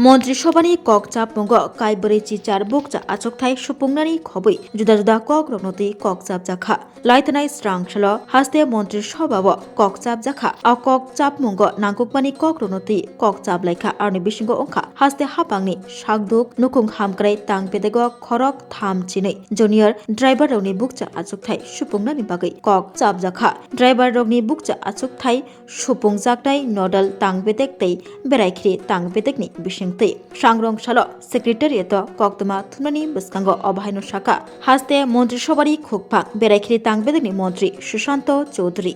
मन्त्रिसभानि ककचाबमुंग काइबरै चिचार बुकचा आचकथाय सुपुंनानि खबै जुदा जुदा कक रनति ककचाब जाखा लाइथनाय स्रांसल हास्ते मन्त्रिसभाव ककचाब जाखा आ ककचाबमुंग नांगुकमानि कक रनति ककचाब लायखा आरनि बिसिंग अंखा हास्ते हापांनि सागदुक नुकुं हामक्राय तांपेदेग खरक थाम चिनै जूनियर ड्राइवर रौनि बुकचा आचकथाय सुपुंनानि बागै ककचाब जाखा ड्राइवर रौनि बुकचा आचकथाय सुपुंजाकनाय नडल तांपेदेग तै बेरायखिरि तांपेदेगनि बिसिं सांग्रंशाल सेक्रेटारियेट कक्तमा थुनानि बस्कांग अभायन शाखा हास्ते मन्त्रिसभानि खुकफा बेरायखिरि तांबेदनि मन्त्री Sushant Chaudhary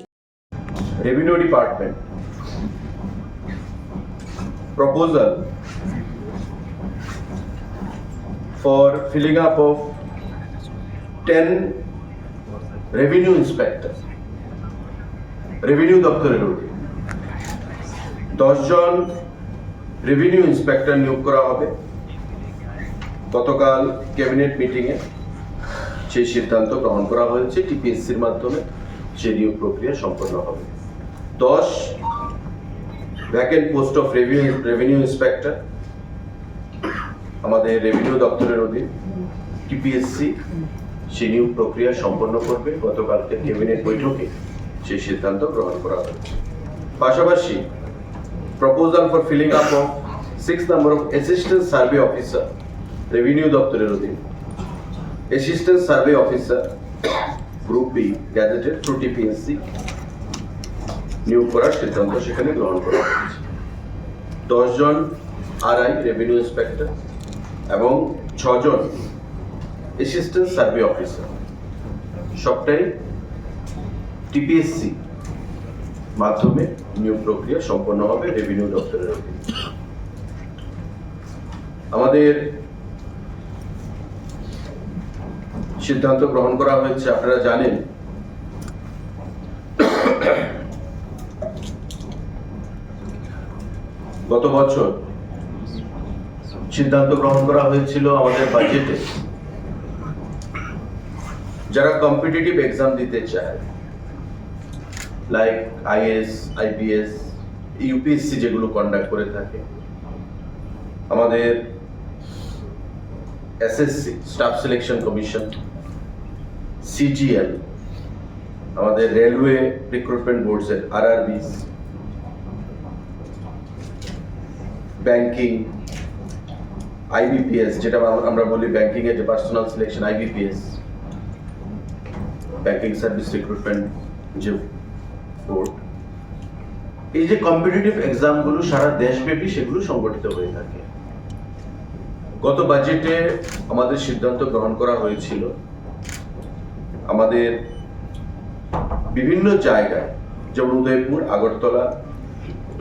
Revenue Department proposal for filling up of 10 revenue inspectors revenue দপ্তরের 10 জন রেভিনিউ ইন্সপেক্টর নিয়োগ করা হবে। গতকাল ক্যাবিনেট মিটিংয়ে সেই সিদ্ধান্ত গ্রহণ করা হয়েছে। টিপিএসসির মাধ্যমে সেই নিয়োগ প্রক্রিয়া সম্পন্ন হবে। 10 vacant post of revenue inspector আমাদের রেভিনিউ দপ্তরের অধীন টিপিএসসি সেই নিয়োগ প্রক্রিয়া সম্পন্ন করবে। গতকালকে ক্যাবিনেট বৈঠকে সেই সিদ্ধান্ত গ্রহণ করা হয়েছে। পাশাপাশি proposal for filling up of 6 number of assistant survey officer revenue দপ্তরের অধীন assistant survey officer group B gazetted through TPSC নিয়োগ করার সিদ্ধান্ত সেখানে গ্রহণ করা হয়েছে। 10 জন আরআই রেভিনিউ ইন্সপেক্টর এবং 6 জন assistant survey officer সবটাই টিপিএসসি মাধ্যমে নিয়োগ প্রক্রিয়া সম্পন্ন হবে রেভিনিউ দপ্তরের অধীনে। আমাদের সিদ্ধান্ত গ্রহণ করা হয়েছে। আপনারা জানেন গত বছর সিদ্ধান্ত গ্রহণ করা হয়েছিল আমাদের বাজেটে যারা কম্পিটিটিভ এক্সাম দিতে চায় লাইক আইএস আইপিএস ইউপিএসসি যেগুলো কন্ডাক্ট করে থাকে, আমাদের SSC staff selection commission, CGL, আমাদের রেলওয়ে রিক্রুটমেন্ট বোর্ডসের আরআরবিস, ব্যাংকিং আইবিপিএস যেটা আমরা বলি ব্যাংকিং এর যে personnel selection IBPS, banking service recruitment যে বোর্ড, এই যে কম্পিটিটিভ এক্সামগুলো সারা দেশব্যাপী সেগুলো সংগঠিত হয়ে থাকে। গত বাজেটে আমাদের সিদ্ধান্ত গ্রহণ করা হয়েছিল আমাদের বিভিন্ন জায়গায় যেমন উদয়পুর, আগরতলা,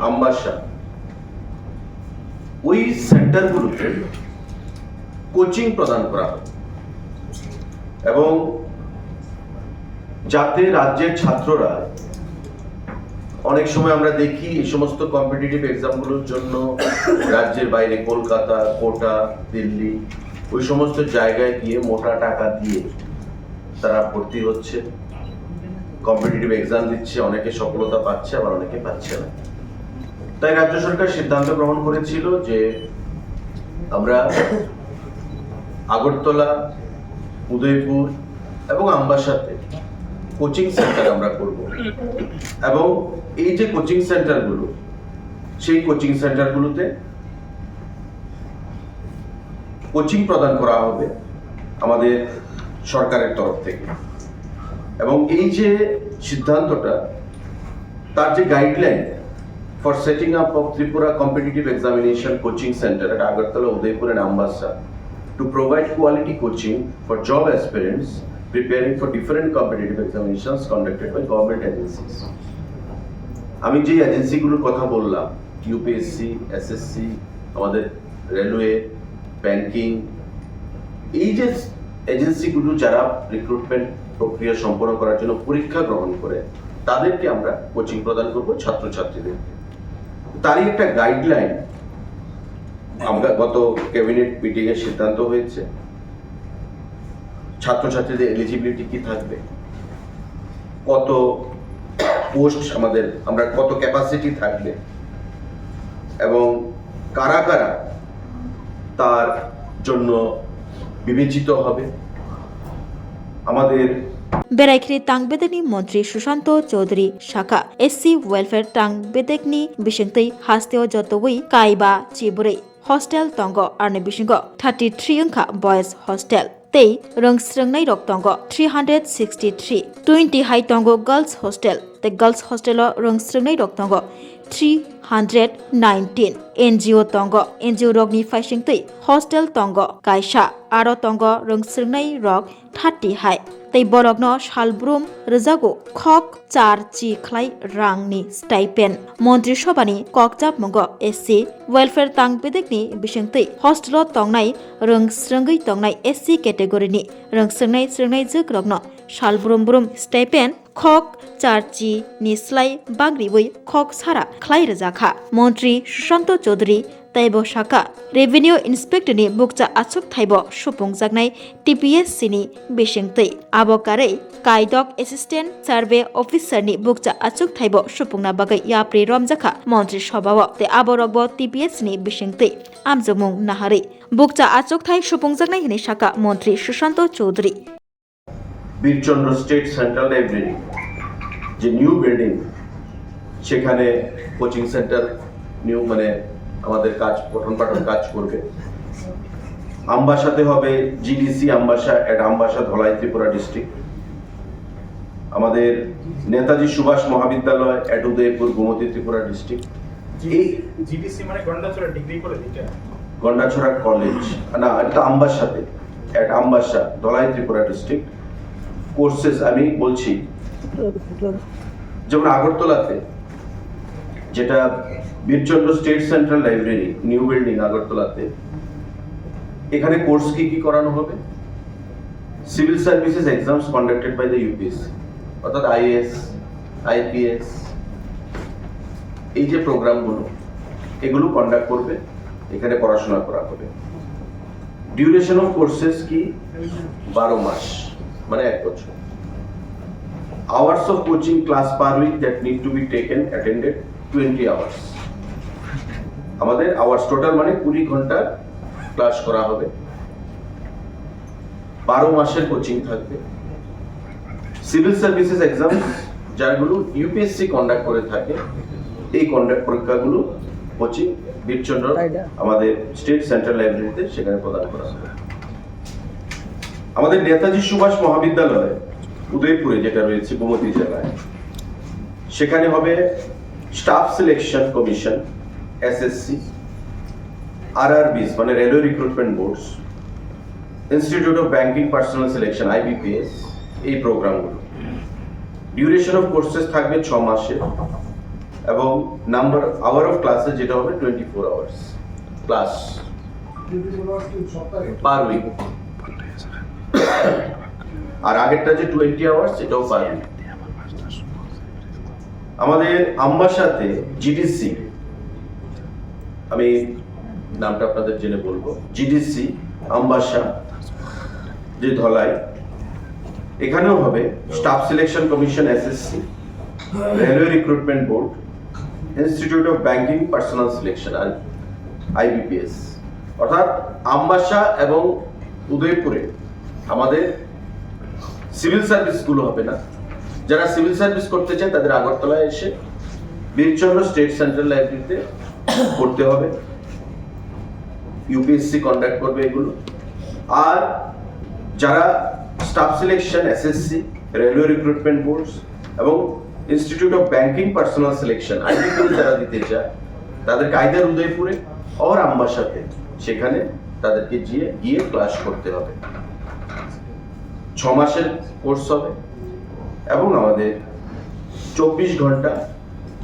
আমবাসা, ওই সেন্টারগুলোতে কোচিং প্রদান করা হবে এবং যাতে রাজ্যের ছাত্ররা, অনেক সময় আমরা দেখি এই সমস্ত কম্পিটিটিভ এক্সামগুলোর জন্য রাজ্যের বাইরে কলকাতা, কোটা, দিল্লি ওই সমস্ত জায়গায় গিয়ে মোটা টাকা দিয়ে তারা ভর্তি হচ্ছে, কম্পিটিটিভ এক্সাম দিচ্ছে, অনেকে সফলতা পাচ্ছে আবার অনেকে পাচ্ছে না। তাই রাজ্য সরকার সিদ্ধান্ত গ্রহণ করেছিল যে আমরা আগরতলা, উদয়পুর এবং আমবাসাতে কোচিং সেন্টার আমরা করব এবং এই যে কোচিং সেন্টারগুলো, সেই কোচিং সেন্টারগুলোতে কোচিং প্রদান করা হবে আমাদের সরকারের তরফ থেকে। এবং এই যে সিদ্ধান্তটা, তার যে guideline for setting up of Tripura competitive examination coaching centre at Agartala, Udaipur and Ambassa to provide quality coaching for job aspirants preparing for different competitive examinations conducted by government agencies. আমি যে এজেন্সিগুলোর কথা বললাম, ইউপিএসসি, এসএসসি, আমাদের railway, banking, এই যে এজেন্সিগুলো যারা recruitment প্রক্রিয়া সম্পন্ন করার জন্য পরীক্ষা গ্রহণ করে, তাদেরকে আমরা কোচিং প্রদান করব ছাত্রছাত্রীদেরকে। তারই একটা গাইডলাইন আমরা গত ক্যাবিনেট মিটিং এ সিদ্ধান্ত হয়েছে। ছাত্রছাত্রীদের এলিজিবিলিটি কি থাকবে, কত পোস্ট আমরা কত ক্যাপাসিটি থাকবে এবং কারা কারা জন্য বিবেচিত হবে। আমাদের বেড়াইখ্রি তাংবেদেকনি মন্ত্রী সুশান্ত চৌধুরী শাখা এসসি ওয়েলফেয়ার তাংবেদেকনি বিশিংতৈ হাস্তেও যতই কাইবা চিবুरै हस्टेल तंग आरने बिसिंग 33 अंखा बॉयज हस्टेल तै रंगस्रंगनाय रक तंग 363 20 हाई तंग गर्ल्स हस्टेल तै गर्ल्स हस्टेल रंगस्रंगनाय रक तंग 319 एनजीओ तंग एनजीओ रगनि फाइसिंगतै हस्टेल तंग कायसा आरो तंग रंगस्रंगनाय रक 30 हाई तै बरगनो सालब्रुम रजागो खक 4 ची खलाय रांनि स्टाइपेन मन्त्रि सभानि ककजाब मंग एससी वेलफेयर तांगबेदेकनि बिसिंतै हस्टेल तंगनाय रंगस्रंगै तंगनाय एससी कैटेगरीनि रंगस्रंगनाय स्रंगनाय जग्रगनो सालब्रुम ब्रुम स्टाइपेन खक 4 ची निस्लाय बाग्रिबै खक सारा खलाय रजाखा मन्त्रि सुशांत चौधुरी तैबो शाखा रेभिनिउ इन्सपेक्टरनि बुकचा आचुक थाइबो सुफुंजागनाय टीपीएससीनि बिसिंतै आबकारै कायदक एसिस्टेंट सार्वे अफिसारनि बुकचा आचुक थाइबो सुफुंना बागै याप्रि रमजाखा मन्त्रि सभाव ते आबरगबो टीपीएससीनि बिसिंतै आमजमुं नाहारै बुकचा आचुक थाइ सुफुंजागनाय हिनि शाखा मन्त्रि Sushant Choudhury Birchandra state central library যে নিউ বিল্ডিং সেখানে কোচিং সেন্টার নিউ মানে আমাদের কাজ পঠন পাঠন কাজ করবে। আমবাসাতে হবে GDC Ambassa at Ambassa Dhalai Tripura district. আমাদের নেতাজি সুভাষ মহাবিদ্যালয় এট উদয়পুর গোমতী ত্রিপুরা ডিস্ট্রিক্ট। এই জিডিসি মানে গন্ডাছড়া ডিগ্রি কলেজ, এটা গন্ডাছড়া কলেজ না, এটা আমবাসাতে at Ambassa Dhalai Tripura district. Courses আমি বলছি, যেমন আগরতলাতে যেটা Birchandra state central library new building আগরতলাতে, এখানে কোর্স কি করানো হবে? Civil services exams conducted by the UPSC, অর্থাৎ আইএএস আইপিএস এই যে প্রোগ্রামগুলো এগুলো কন্ডাক্ট করবে, এখানে পড়াশোনা করা হবে। ডিউরেশন অফ কোর্সেস কি 12 মাস মানে 1 বছর। Hours of coaching class per weak that need to be taken attended 20 hours. আমাদের আওয়ার্স টোটাল মানে 20 ঘন্টা ক্লাস করা হবে। 12 মাসের কোচিং থাকবে। সিভিল সার্ভিসেস এক্সাম যাগুলো ইউপিএসসি কন্ডাক্ট করে থাকে, এই কন্ডাক্ট পরীক্ষাগুলো কোচিং বীরচন্দ্র আমাদের স্টেট সেন্ট্রাল লাইব্রেরিতে সেখানে প্রদান করা হবে। আমাদের নেতাজি সুভাষ মহাবিদ্যালয় উদয়পুরে যেটা রয়েছে গোমতী জেলায়, সেখানে হবে staff selection commission SSC, RRBs মানে railway recruitment boards, institute of banking personnel selection IBPS, এই প্রোগ্রামগুলো। ডিউরেশন অফ কোর্সেস থাকবে 6 মাসের এবং নাম্বার আওয়ার অফ ক্লাসেস যেটা হবে 24 আওয়ার্স ক্লাস পার উইক। আর আগেরটা যে 20 আওয়ার্স এটাও পার উইক। আমাদের আমবাসাতে জিডিসি, আমি নামটা আপনাদের জেনে বলবো, জিডিসি আমবাসা যে ধলাই, এখানেও হবে staff selection commission SSC, railway recruitment board, institute of banking personnel selection আর আইবিপিএস। অর্থাৎ আমবাসা এবং উদয়পুরে আমাদের সিভিল সার্ভিসগুলো হবে না। যারা সিভিল সার্ভিস করতে চায় তাদের আগরতলায় এসে বীরচন্দ্র স্টেট সেন্ট্রাল লাইব্রেরিতে করতে হবে। ইউপিএসসি কন্ডাক্ট করবে এগুলো। আর যারা staff selection SSC, railway recruitment boards এবং institute of banking personnel selection IBPS যারা দিতে চায়, তাদেরকে আইদার উদয়পুরে আর আমবাসাতে সেখানে তাদেরকে গিয়ে ক্লাস করতে হবে। 6 মাসের কোর্স হবে এবং আমাদের 24 ঘন্টা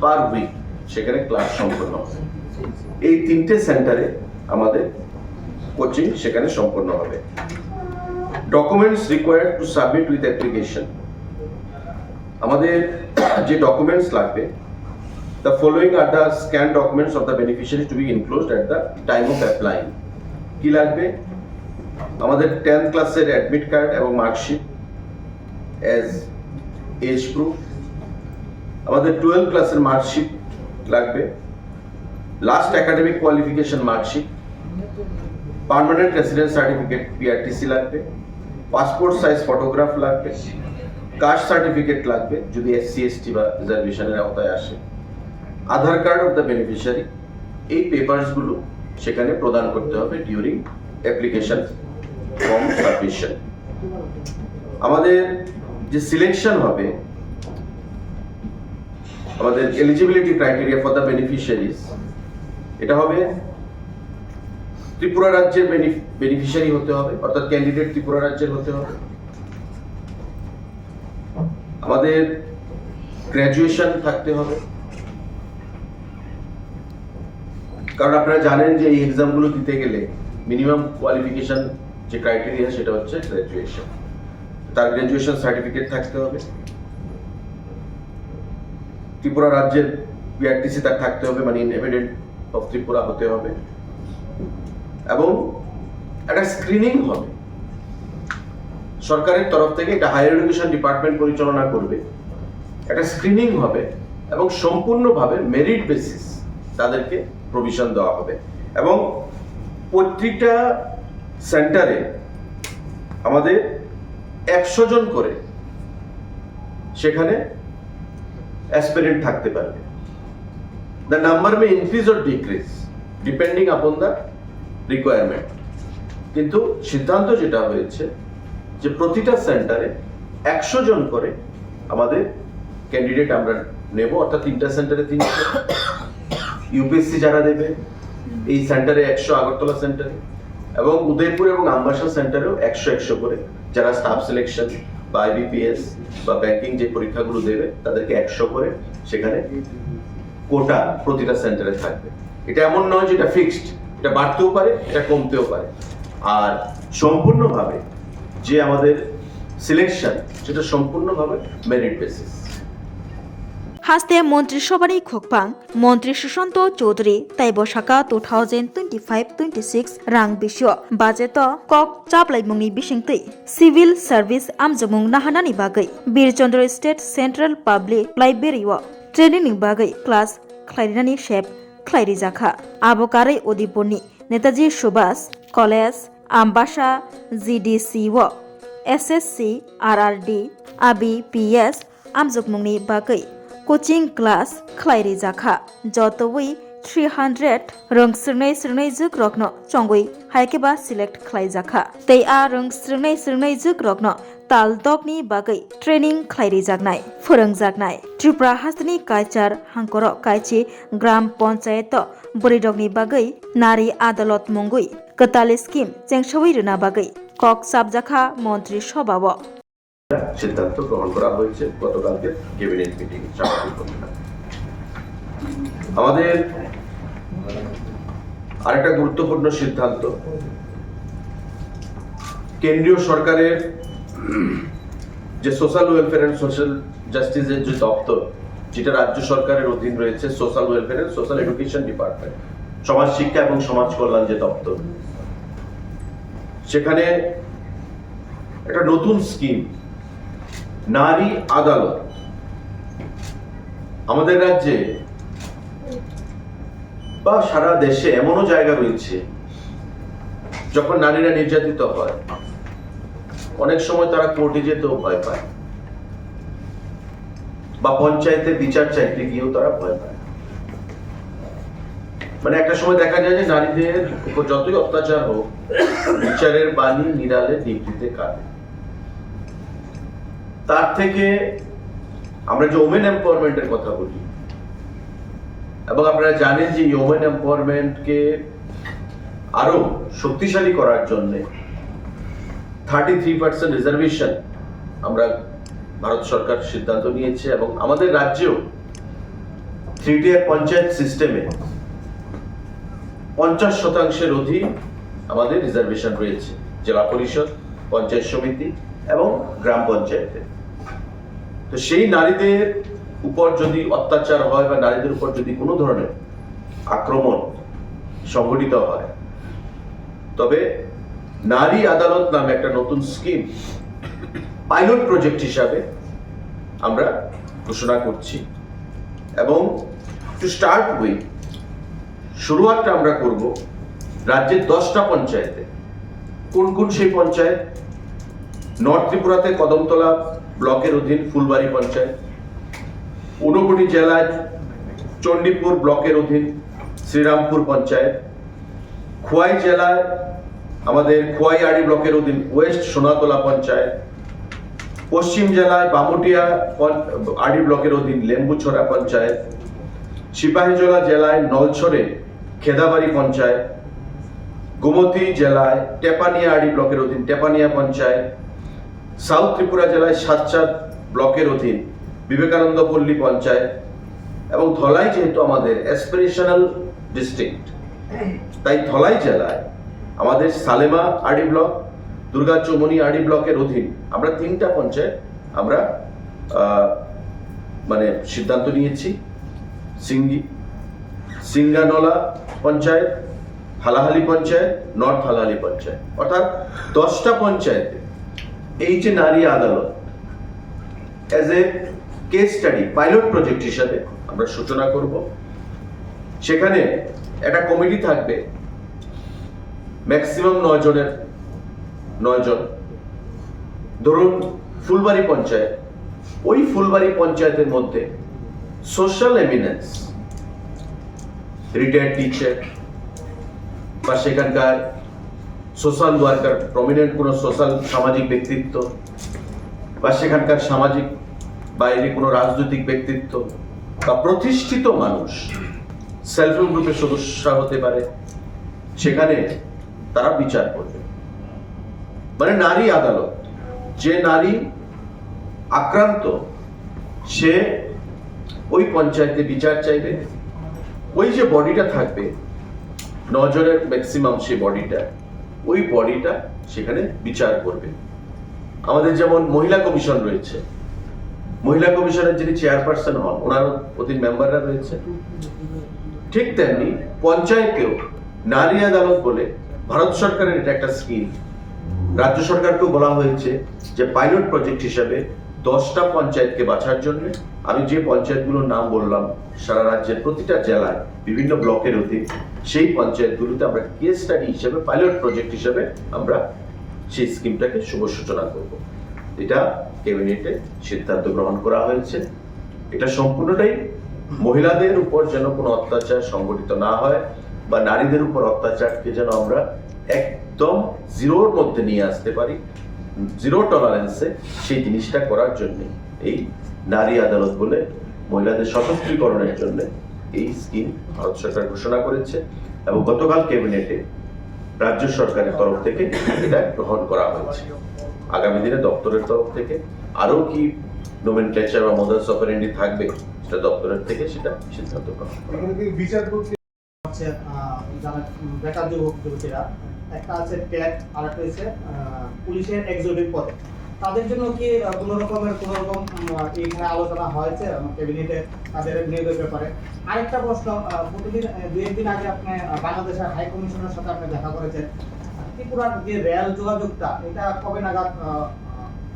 পার উইক সেখানে ক্লাস সম্পন্ন হবে। এই 3টে সেন্টারে আমাদের কোচিং সেখানে সম্পন্ন হবে। Documents required to submit with application, আমাদের যে ডকুমেন্টস লাগবে, the following are the scanned documents of the beneficiaries to be enclosed at the time of applying. কি লাগবে? আমাদের 10th ক্লাসের অ্যাডমিট কার্ড এবং মার্কশিট এজ এজ প্রুফ। আমাদের 12th ক্লাসের মার্কশিট লাগবে, last academic qualification marksheet, permanent residence certificate PRTC লাগবে, passport size photograph লাগবে, কাস্ট সার্টিফিকেট লাগবে যদি এসসি এসটি বা রিজার্ভেশনের আওতায় আসে, আধার কার্ড অফ দ্য বেনিফিশিয়ারি। এই পেপারসগুলো সেখানে প্রদান করতে হবে ডিউরিং অ্যাপ্লিকেশন ফর্ম সাবমিশন। আমাদের যে সিলেকশন হবে, আমাদের eligibility criteria for the beneficiaries, এটা হবে ত্রিপুরা রাজ্যের বেনিফিশিয়ারি হতে হবে, অর্থাৎ ক্যান্ডিডেট ত্রিপুরা রাজ্যের হতে হবে। আমাদের গ্র্যাজুয়েশন থাকতে হবে, কারণ আপনারা জানেন যে এই এক্সামগুলো দিতে গেলে মিনিমাম কোয়ালিফিকেশন যে ক্রাইটেরিয়া সেটা হচ্ছে গ্র্যাজুয়েশন। তার গ্র্যাজুয়েশন সার্টিফিকেট থাকতে হবে। ত্রিপুরা রাজ্যের পিআরটিসি তার থাকতে হবে, মানে ইনহেবিটেন্ট অফ ত্রিপুরা হতে হবে। এবং একটা স্ক্রিনিং হবে সরকারের তরফ থেকে, এটা হায়ার এডুকেশন ডিপার্টমেন্ট পরিচালনা করবে। একটা স্ক্রিনিং হবে এবং সম্পূর্ণভাবে মেরিট বেসিস তাদেরকে প্রভিশন দেওয়া হবে। এবং প্রত্যেকটা সেন্টারে আমাদের 100 জন করে সেখানে অ্যাসপিরেন্ট থাকতে পারবে। The number may increase or decrease depending upon the requirement. কিন্তু সিদ্ধান্ত যেটা হয়েছে যে প্রতিটা সেন্টারে 100 জন করে আমাদের ক্যান্ডিডেট আমরা নেব, অর্থাৎ 3টা সেন্টারে 300। ইউপিএসসি যারা দেবে এই সেন্টারে 100, আগরতলা সেন্টারে, এবং উদয়পুর এবং আমবাসা সেন্টারেও 100 করে যারা স্টাফ সিলেকশন বা আইবিপিএস বা ব্যাংকিং যে পরীক্ষাগুলো দেবে তাদেরকে 100 করে সেখানে কোটা প্রতিটা সেন্টারে থাকবে। এটা এমন নয় যে এটা ফিক্সড, এটা বাড়তেও পারে, এটা কমতেও পারে। আর সম্পূর্ণভাবে যে আমাদের সিলেকশন সেটা সম্পূর্ণভাবে মেরিট বেসিস। হাসতে মন্ত্রিসভানি খোকপাং মন্ত্রী সুশান্ত চৌধুরী তাইব শাখা 2025-26 রাং বিষয় বাজেট কক চাপलाइमुंनि बिसिंतै सिविल सार्भिस आमजमुं नाहानानि बागै बीरचन्द्र स्टेट सेंट्रल पब्लिक लाइब्रेरीआव ट्रेनिंनि बागै क्लास ख्लायनानि शेप ख्लायरि जाखा आबकारै उदिपुरनि नेताजी सुभाष कलेज आम्बासा GDCआव SSC RRD ABPS आमजमुंनि बागै कोचिंग क्लास ख्लायरि जाखा जतवै 300 रोंस्रोंनाय जुग रत्न चंगै हायकेबा सिलेक्ट ख्लाय जाखा तै आ रोंस्रोंनाय जुग रत्न तालदकनि बागै ट्रेनिंग ख्लायरि जागनाय फोरोंजागनाय त्रिपुरा हास्तनि कालचार हांकर कायची ग्राम पंचायत बरिदकनि बागै नारी आदालत मंगै कताले स्किम चेंगसवै रुना बागै कक साबजाखा मन्त्री सभाव সিদ্ধান্ত গ্রহণ করা হয়েছে গতকালকে ক্যাবিনেট মিটিং আমাদের আরেকটা গুরুত্বপূর্ণ সিদ্ধান্ত, কেন্দ্রীয় সরকারের যে সোশ্যাল ওয়েলফেয়ার এন্ড সোশ্যাল জাস্টিসের যে দপ্তর, যেটা রাজ্য সরকারের অধীন রয়েছে, social welfare and social education department, সমাজ শিক্ষা এবং সমাজ কল্যাণ যে দপ্তর, সেখানে একটা নতুন স্কিম নারী আদালত। আমাদের রাজ্যে বা সারা দেশে এমনও জায়গা রয়েছে যখন নারীরা নির্যাতিত হয়, অনেক সময় তারা কোর্টে যেতেও ভয় পায় বা পঞ্চায়েতে বিচার চাইতে গিয়েও তারা ভয় পায়। মানে একটা সময় দেখা যায় যে নারীদের উপর যতই অত্যাচার হোক, বিচারের বাণী নিরালে নিভৃতে কাটে। তার থেকে আমরা যে ওমেন এম্পাওয়ারমেন্টের কথা বলি, এবং আপনারা জানেন যে ওমেন এম্পাওয়ারমেন্টকে আরো শক্তিশালী করার জন্য 33% রিজার্ভেশন আমরা ভারত সরকার সিদ্ধান্ত নিয়েছে, এবং আমাদের রাজ্যেও 3-tier পঞ্চায়েত সিস্টেমে 50% অধিক আমাদের রিজার্ভেশন রয়েছে, জেলা পরিষদ, পঞ্চায়েত সমিতি এবং গ্রাম পঞ্চায়েতে। তো সেই নারীদের উপর যদি অত্যাচার হয় বা নারীদের উপর যদি কোনো ধরনের আক্রমণ সংঘটিত হয়, তবে নারী আদালত নামে একটা নতুন স্কিম পাইলট প্রজেক্ট হিসাবে আমরা ঘোষণা করছি। এবং টু স্টার্ট উইথ শুরুয়াতটা আমরা করব রাজ্যের 10টা পঞ্চায়েতে। কোন কোন সেই পঞ্চায়েত? নর্থ ত্রিপুরাতে কদমতলা ব্লকের অধীন ফুলবাড়ি পঞ্চায়েত, ঊনকোটি জেলায় চণ্ডীপুর ব্লকের অধীন শ্রীরামপুর পঞ্চায়েত, খোয়াই জেলায় আমাদের খোয়াইআড়ি ব্লকের অধীন ওয়েস্ট সোনাতলা পঞ্চায়েত, পশ্চিম জেলায় বামুটিয়া আড়ি ব্লকের অধীন লেম্বুছড়া পঞ্চায়েত, সিপাহীজলা জেলায় নলছড়ে খেদাবাড়ি পঞ্চায়েত, গোমতী জেলায় টেপানিয়া আড়ি ব্লকের অধীন টেপানিয়া পঞ্চায়েত, সাউথ ত্রিপুরা জেলায় সাতচাঁদ ব্লকের অধীন বিবেকানন্দ পল্লী পঞ্চায়েত, এবং ধলাই যেহেতু আমাদের অ্যাসপিরেশনাল ডিস্ট্রিক্ট, তাই ধলাই জেলায় আমাদের সালেমা আড়ি ব্লক, দুর্গা চৌমনি আড়ি ব্লকের অধীন আমরা 3টা পঞ্চায়েত আমরা মানে সিদ্ধান্ত নিয়েছি। সিঙ্গানলা পঞ্চায়েত, হালাহালি পঞ্চায়েত, নর্থ হালাহালি পঞ্চায়েত, অর্থাৎ 10টা পঞ্চায়েতে এই যে নারী আদালত as a case study pilot project হিসাবে আমরা সূচনা করব। সেখানে একটা কমিটি থাকবে, ম্যাক্সিমাম 9 জন। ধরুন ফুলবাড়ি পঞ্চায়েত, ওই ফুলবাড়ি পঞ্চায়েতের মধ্যে সোশ্যাল এমিনেন্স, রিটায়ার্ড টিচার বা সেখানকার সোশ্যাল ওয়ার্কার, প্রমিনেন্ট কোনো সোশ্যাল সামাজিক ব্যক্তিত্ব বা সেখানকার সামাজিক বাইরে কোনো রাজনৈতিক ব্যক্তিত্ব বা প্রতিষ্ঠিত মানুষ, সেলফ হেল্প গ্রুপের সদস্য হতে পারে, সেখানে তারা বিচার করবে। মানে নারী আদালত, যে নারী আক্রান্ত সে ওই পঞ্চায়েতে বিচার চাইবে, ওই যে বডিটা থাকবে 9 জনের ম্যাক্সিমাম, সেই বডিটা সেখানে বিচার করবে। আমাদের যেমন মহিলা কমিশন রয়েছে, মহিলা কমিশনের যিনি চেয়ারপারসন হন ওনার অধীন মেম্বাররা রয়েছে, ঠিক তেমনি পঞ্চায়েতেও নারী আদালত বলে ভারত সরকারের এটা একটা স্কিম। রাজ্য সরকারকেও বলা হয়েছে যে পাইলট প্রজেক্ট হিসাবে 10টা পঞ্চায়েতকে বাছার জন্য, আমি যে পঞ্চায়েতগুলোর নাম বললাম সারা রাজ্যের প্রতিটা জেলায় বিভিন্ন ব্লকের অধীন, সেই পঞ্চায়েতগুলোতে আমরা কেস স্টাডি হিসেবে পাইলট প্রজেক্ট হিসেবে আমরা সেই স্কিমটাকে শুভ সূচনা করব। এটা ক্যাবিনেটে সিদ্ধান্ত গ্রহণ করা হয়েছে। এটা সম্পূর্ণটাই মহিলাদের উপর যেন কোনো অত্যাচার সংগঠিত না হয় বা নারীদের উপর অত্যাচারকে যেন আমরা একদম জিরোর মধ্যে নিয়ে আসতে পারি, জিরো টলারেন্সে, সেই জিনিসটা করার জন্য এই নারী আদালত বলে মহিলাদের সশক্তিকরণের জন্য এই স্কিম ভারত সরকার ঘোষণা করেছে এবং গতকাল ক্যাবিনেটে রাজ্য সরকারের তরফ থেকে এটা গ্রহণ করা হয়েছে। আগামী দিনে দপ্তরের তরফ থেকে আরো কি নোমেনক্লেচার বা মোডাস অপারেন্ডি থাকবে সেটা দপ্তরের থেকে সেটা সিদ্ধান্ত গ্রহণ করা হবে। বিচার করতে হচ্ছে যারা বেকার যুবক যুবতীরা, একটা আছে ট্যাগ আর একটা হচ্ছে পুলিশের এক্সিকিউটিভ পদে, তাদের জন্য কি কোনো রকম এখানে আলোচনা হয়েছে ক্যাবিনেটে তাদের নিয়োগের ব্যাপারে? আরেকটা প্রশ্ন, প্রতিদিন 2-1 দিন আগে আপনি বাংলাদেশের হাই কমিশনের সাথে আপনি দেখা করেছেন, ত্রিপুরার যে রেল যোগাযোগটা এটা কবে নাগাদ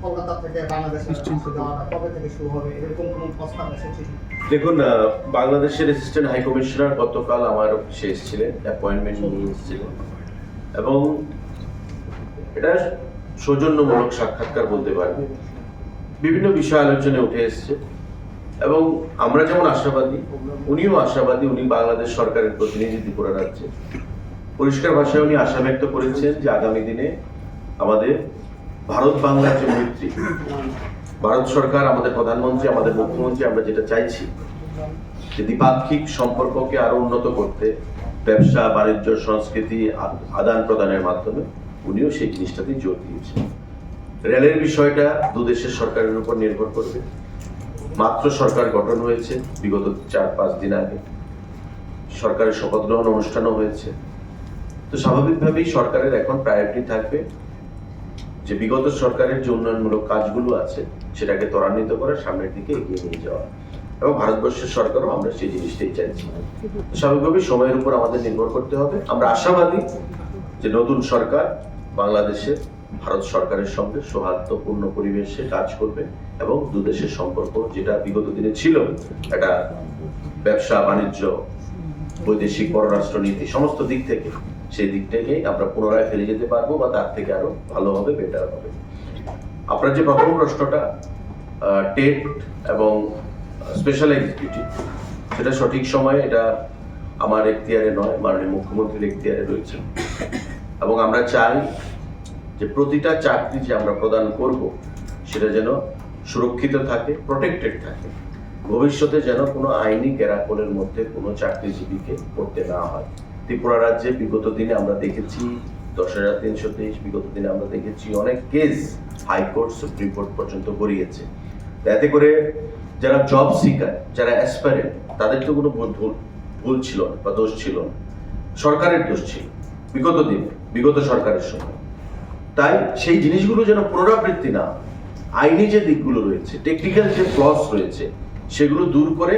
কলকাতা থেকে বাংলাদেশের যাওয়াটা কবে থেকে শুরু হবে, এরকম কোনো প্রস্তাব এসেছে? দেখুন, বাংলাদেশের অ্যাসিস্ট্যান্ট হাই কমিশনার গতকাল আমার অফিসে এসেছিলেন, অ্যাপয়েন্টমেন্ট নিয়ে এসেছিলেন এবং এটা সৌজন্যমূলক সাক্ষাৎকার বলতে পারবে, বিভিন্ন বিষয় আলোচনায় উঠে এসছে এবং আমরা যেমন আশাবাদী উনিও আশাবাদী। উনি বাংলাদেশ সরকারের প্রতিনিধি ত্রিপুরা রাজ্যে, পরিষ্কার ভাষায় উনি আশা ব্যক্ত করেছেন যে আগামী দিনে আমাদের ভারত বাংলার যে মৈত্রী, ভারত সরকার, আমাদের প্রধানমন্ত্রী, আমাদের মুখ্যমন্ত্রী, আমরা যেটা চাইছি যে দ্বিপাক্ষিক সম্পর্ককে আরো উন্নত করতে, ব্যবসা বাণিজ্য সংস্কৃতি আদান প্রদানের মাধ্যমে উনিও সেই জিনিসটাতেই জোর দিয়েছেন। রেলের বিষয়টা দুদেশের সরকারের উপর নির্ভর করবে। মাত্র সরকার গঠন হয়েছে, বিগত 4-5 দিন আগে সরকারের শপথ গ্রহণ অনুষ্ঠানও হয়েছে। তো স্বাভাবিকভাবেই সরকারের এখন প্রায়োরিটি থাকবে যে বিগত সরকারের যে উন্নয়নমূলক কাজগুলো আছে সেটাকে ত্বরান্বিত করে সামনের দিকে এগিয়ে নিয়ে যাওয়া, এবং ভারতবর্ষের সরকারও আমরা সেই জিনিসটাই চাইছি। স্বাভাবিকভাবেই সময়ের উপর আমাদের নির্ভর করতে হবে। আমরা আশাবাদী যে নতুন সরকার বাংলাদেশে ভারত সরকারের সঙ্গে সৌহার্দ্যপূর্ণ পরিবেশে কাজ করবে এবং দুদেশের সম্পর্ক যেটা বিগত দিনে ছিল একটা ব্যবসা বাণিজ্য, বৈদেশিক পররাষ্ট্র নীতি সমস্ত দিক থেকে সেই দিক থেকে আমরা পুনরায় ফিরে যেতে পারবো বা তার থেকে আরো ভালো হবে, বেটার হবে। আপনার যে প্রথম প্রশ্নটা টেট এবং স্পেশাল এক্সিকিউটিভ, সেটা সঠিক সময়ে এটা আমার এখতিয়ারে নয়, মাননীয় মুখ্যমন্ত্রীর এখতিয়ারে রয়েছে। এবং আমরা চাই যে প্রতিটা চাকরি যে আমরা প্রদান করব সেটা যেন সুরক্ষিত থাকে, প্রোটেক্টেড থাকে, ভবিষ্যতে যেন কোনো আইনি গ্যারাকলের মধ্যে কোনো চাকরিজীবীকে পড়তে না হয়। ত্রিপুরা রাজ্যে বিগত দিনে আমরা দেখেছি 10,323, বিগত দিনে আমরা দেখেছি অনেক কেস হাইকোর্ট, সুপ্রিম কোর্ট পর্যন্ত গড়িয়েছে। এতে করে যারা জব সিকার, যারা অ্যাসপারেন্ট, তাদের তো কোনো ভুল ছিল না বা দোষ ছিল না, সরকারের দোষ ছিল বিগত দিনে, বিগত সরকারের সময়। তাই সেই জিনিসগুলো যেন পুনরাবৃত্তি না, আইনি যে দিকগুলো রয়েছে, টেকনিক্যাল যে ফ্লস রয়েছে, সেগুলো দূর করে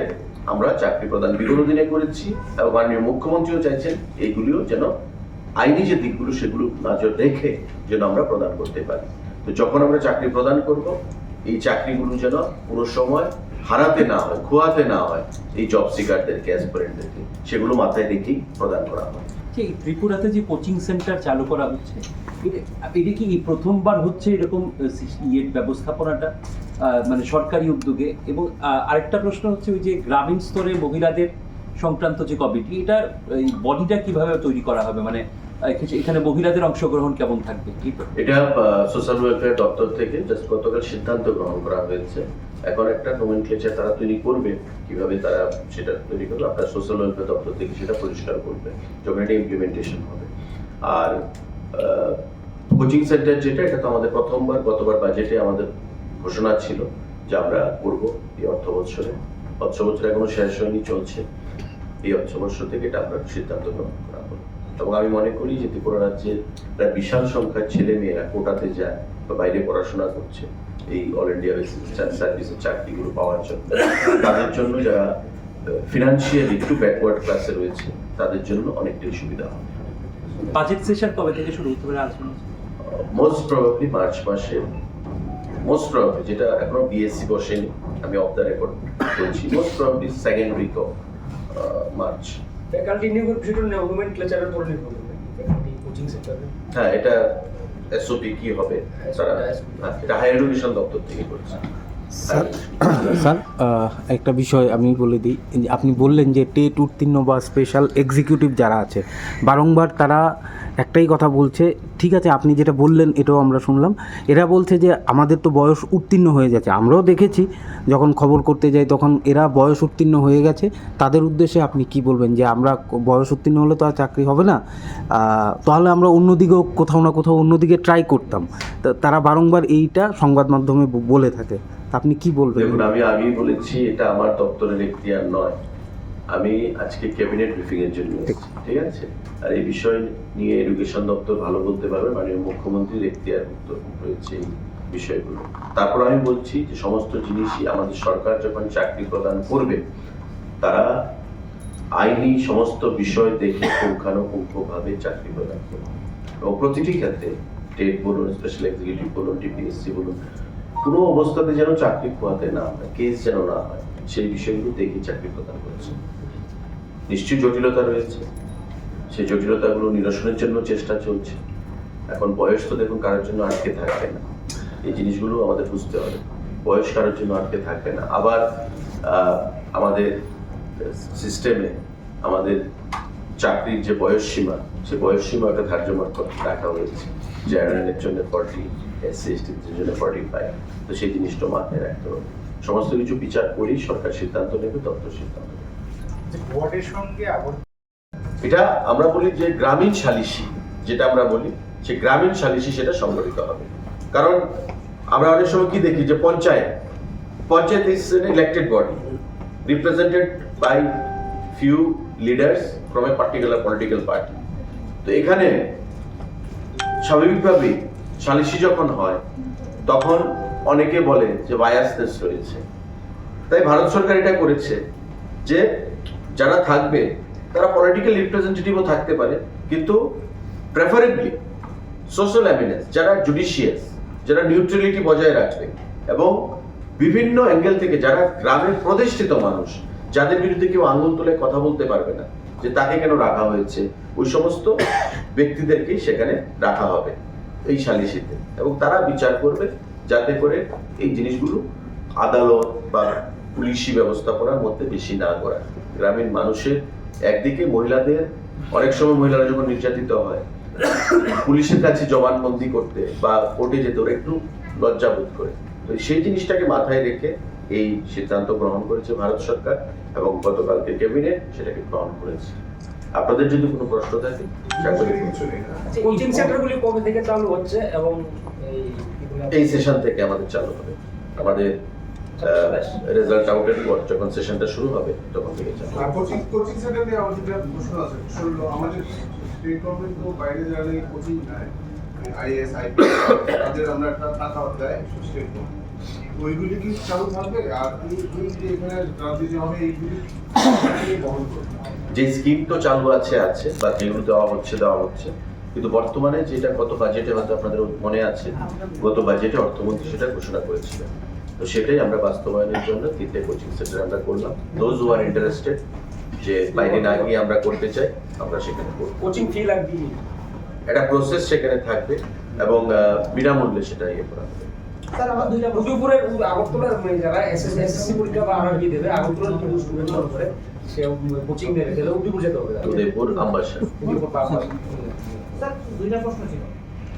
আমরা চাকরি প্রদান বিগত দিনে করেছি এবং মাননীয় মুখ্যমন্ত্রীও চাইছেন এইগুলিও যেন আইনি যে দিকগুলো সেগুলো নজর রেখে যেন আমরা প্রদান করতে পারি। তো যখন আমরা চাকরি প্রদান করব, এই চাকরিগুলো যেন কোনো সময় হারাতে না হয়, খোয়াতে না হয় এই জব সিকারদেরকে, অ্যাসপিরেন্টদেরকে, সেগুলো মাথায় রেখেই প্রদান করা হয়। এই ত্রিপুরাতে যে কোচিং সেন্টার চালু করা হচ্ছে, এটা কি প্রথমবার হচ্ছে এরকম ব্যবস্থাপনাটা মানে সরকারি উদ্যোগে? এবং আরেকটা প্রশ্ন হচ্ছে, ওই যে গ্রামীণ স্তরে মহিলাদের সংক্রান্ত যে কমিটি, এটা এই বডিটা কিভাবে তৈরি করা হবে, মানে এখানে মহিলাদের অংশগ্রহণ কেমন থাকবে? এটা সোশ্যাল ওয়েলফেয়ার দপ্তর থেকে জাস্ট গতকাল সিদ্ধান্ত গ্রহণ করা হয়েছে। এখন একটা নোমেনক্লেচার তারা তৈরি করবে, কিভাবে তারা সেটা তৈরি করবে, আপনার সোশ্যাল ওয়েলফেয়ার দপ্তর থেকে সেটা পরিষ্কার করবে যখন এটা ইমপ্লিমেন্টেশন হবে। আর কোচিং সেন্টার যেটা, এটা তো আমাদের প্রথমবার, গতবার বাজেটে আমাদের ঘোষণা ছিল যে আমরা করবো এই অর্থ বছর এখনো শেষ হয়নি, চলছে। এই অর্থ বছর থেকে এটা আমরা সিদ্ধান্ত গ্রহণ করা হলো। এবং আমি মনে করি যে ত্রিপুরা রাজ্যের প্রায় বিশাল সংখ্যার ছেলে মেয়েরা কোটাতে যায় বা বাইরে পড়াশোনা করছে এই অল ইন্ডিয়া সার্ভিসের চাকরিগুলো পাওয়ার জন্য, তাদের জন্য যারা ফিনান্সিয়ালি একটু ব্যাকওয়ার্ড ক্লাসে রয়েছে, তাদের জন্য অনেকটাই সুবিধা হবে। বাজেট সেশন কবে থেকে শুরু হতে পারে আলোচনা? মোস্ট প্রবাবলি মার্চ মাসে, মোস্ট প্রবাবলি, যেটা এখনো বিএসসি বসেনি, আমি অফ দ্য রেকর্ড বলছি, most probably second week of March. Faculty নিয়োগের বিষয়টা নোমেনক্লেচারের উপর নির্ভর করবে, ফ্যাকাল্টি কোচিং সেন্টারে। হ্যাঁ, এটা এসওপি কি হবে, এটা হায়ার এডুকেশন দপ্তর থেকে করছে। স্যার একটা বিষয় আমি বলে দিই, আপনি বললেন যে টেট উত্তীর্ণ বা স্পেশাল এক্সিকিউটিভ যারা আছে, বারংবার তারা একটাই কথা বলছে, ঠিক আছে আপনি যেটা বললেন এটাও আমরা শুনলাম, এরা বলছে যে আমাদের তো বয়স উত্তীর্ণ হয়ে যাচ্ছে। আমরাও দেখেছি যখন খবর করতে যাই তখন এরা বয়স উত্তীর্ণ হয়ে গেছে। তাদের উদ্দেশ্যে আপনি কি বলবেন যে আমরা বয়স উত্তীর্ণ হলে তো আর চাকরি হবে না, তাহলে আমরা অন্যদিকেও কোথাও না কোথাও অন্যদিকে ট্রাই করতাম। তারা বারংবার এইটা সংবাদ মাধ্যমে বলে থাকে, আপনি কি বলবেন? দেখুন, আমি আগেই বলেছি এটা আমার দপ্তরের এখতিয়ার নয়। আমি আজকে ক্যাবিনেট ব্রিফিং এর জন্য এসেছি, ঠিক আছে? আর এই বিষয় নিয়ে এডুকেশন দপ্তর ভালো বলতে পারবে, মাননীয় মুখ্যমন্ত্রীর এখতিয়ারভুক্ত রয়েছে এই বিষয়গুলো। তারপর আমি বলছি যে সমস্ত জিনিসই আমাদের সরকার যখন চাকরি প্রদান করবে, তারা আইনি সমস্ত বিষয় দেখে পুঙ্খানুপুঙ্খভাবে চাকরি প্রদান করবে। এবং প্রতিটি ক্ষেত্রে টেট বলুন, স্পেশাল এক্সিকিউটিভ বলুন, টিপিএসসি বলুন, কোনো অবস্থাতে যেন চাকরি খোয়াতে না হয়, কেস যেন না হয়, সেই বিষয়গুলো দেখে চাকরি প্রদান করেছে। নিশ্চয়ই জটিলতা রয়েছে, সেই জটিলতাগুলো নিরসনের জন্য চেষ্টা চলছে। এখন বয়স তো দেখুন কারোর জন্য আটকে থাকবে না, এই জিনিসগুলো আমাদের বুঝতে হবে। বয়স কারোর জন্য আটকে থাকবে না। আবার আমাদের সিস্টেমে আমাদের চাকরির যে বয়স সীমা, সে বয়স সীমা একটা ধার্য রাখা হয়েছে। জেনারেলের জন্য 40, এসসি এসটির জন্য 45। তো সেই জিনিসটা মাথায় রাখতে হবে। সমস্ত কিছু বিচার করেই সরকার সিদ্ধান্ত নেবে, দপ্তর সিদ্ধান্ত নেবে। ওয়ার্ডের সঙ্গে এটা আমরা বলি যে গ্রামীণ সালিসি, যেটা আমরা বলি সে গ্রামীণ সালিসি, সেটা সংগঠিত হবে। কারণ আমরা অনেক সময় কি দেখি যে panchayat is an elected body represented by few leaders from a particular political party. তো এখানে স্বাভাবিকভাবেই সালিসি যখন হয় তখন অনেকে বলে যে বায়াসনেস রয়েছে। তাই ভারত সরকার এটা করেছে যে যারা থাকবে তারা পলিটিক্যাল রিপ্রেজেন্টেটিভও থাকতে পারে, কিন্তু প্রেফারেবলি সোশ্যাল এমিনেন্স, যারা জুডিশিয়াস, যারা নিউট্রালিটি বজায় রাখবে এবং বিভিন্ন অ্যাঙ্গেল থেকে যারা গ্রামের প্রতিষ্ঠিত মানুষ, যাদের বিরুদ্ধে কেউ আঙুল তুলে কথা বলতে পারবে না যে তাকে কেন রাখা হয়েছে, ওই সমস্ত ব্যক্তিদেরকেই সেখানে রাখা হবে এই সালিসিতে, এবং তারা বিচার করবে যাতে করে এই জিনিসগুলো আদালত বা পুলিশি ব্যবস্থাপনার মধ্যে বেশি না করা। গ্রামীণ মানুষের একদিকে মহিলাদের, অনেক সময় মহিলারা যখন নির্যাতিত হয় পুলিশের কাছে জবানবন্দি করতে বা কোর্টে যেতে ওরা একটু লজ্জা বোধ করে, তো সেই জিনিসটাকে মাথায় রেখে এই সিদ্ধান্ত গ্রহণ করেছে ভারত সরকার, এবং গতকালকে ক্যাবিনেট সেটাকে গ্রহণ করেছে। আপনাদের যদি কোনো প্রশ্ন থাকে কোচিং সেন্টারগুলি কবে থেকে চালু হচ্ছে এবং এই সেশন থেকে আমাদের চালু হবে। আমাদের রেজাল্ট আউটের পর যখন সেশনটা শুরু হবে তখন থেকে চালু হবে। কোচিং সেন্টার নিয়ে আমার যেটা প্রশ্ন আছে, আমাদের স্টেট গভর্নমেন্ট তো বাইরে যারা কোচিং নেয় আইএস আইপিএস তাদের আমরা একটা টাকা দেয় স্টেট গভর্নমেন্ট, ওইগুলি কি চালু থাকবে? আর এই যে এখানে রাজনীতি হবে এইগুলি বহন করবে? যে স্কিম তো চালু আছে বা যেগুলো দেওয়া হচ্ছে, কিন্তু বর্তমানে যেটা গত বাজেটে হয়তো আপনাদের মনে আছে, গত বাজেটে অর্থমন্ত্রী সেটা ঘোষণা করেছিলেন, তো সেটাই আমরা বাস্তবায়নের জন্য 3টে কোচিং সেন্টার আমরা করলাম। দোজ হু আর ইন্টারেস্টেড, যে বাইরে না গিয়ে আমরা করতে চাই, আমরা সেখানে করব। কোচিং ফি লাগবে, একটা প্রসেস সেখানে থাকবে এবং বিনামূল্যে সেটা করা হবে। স্যার আমার দুইটা প্রশ্ন। উদয়পুরের আগরতলার যারা এসএসসি পরীক্ষা বা আরআরবি দেবে, আগরতলার কিছু স্টুডেন্ট করে সে কোচিং নেবে, তাহলে উদয়পুর যেতে হবে, উদয়পুর আমবাসা। উদয়পুর পাবনা। স্যার দুইটা প্রশ্ন ছিল।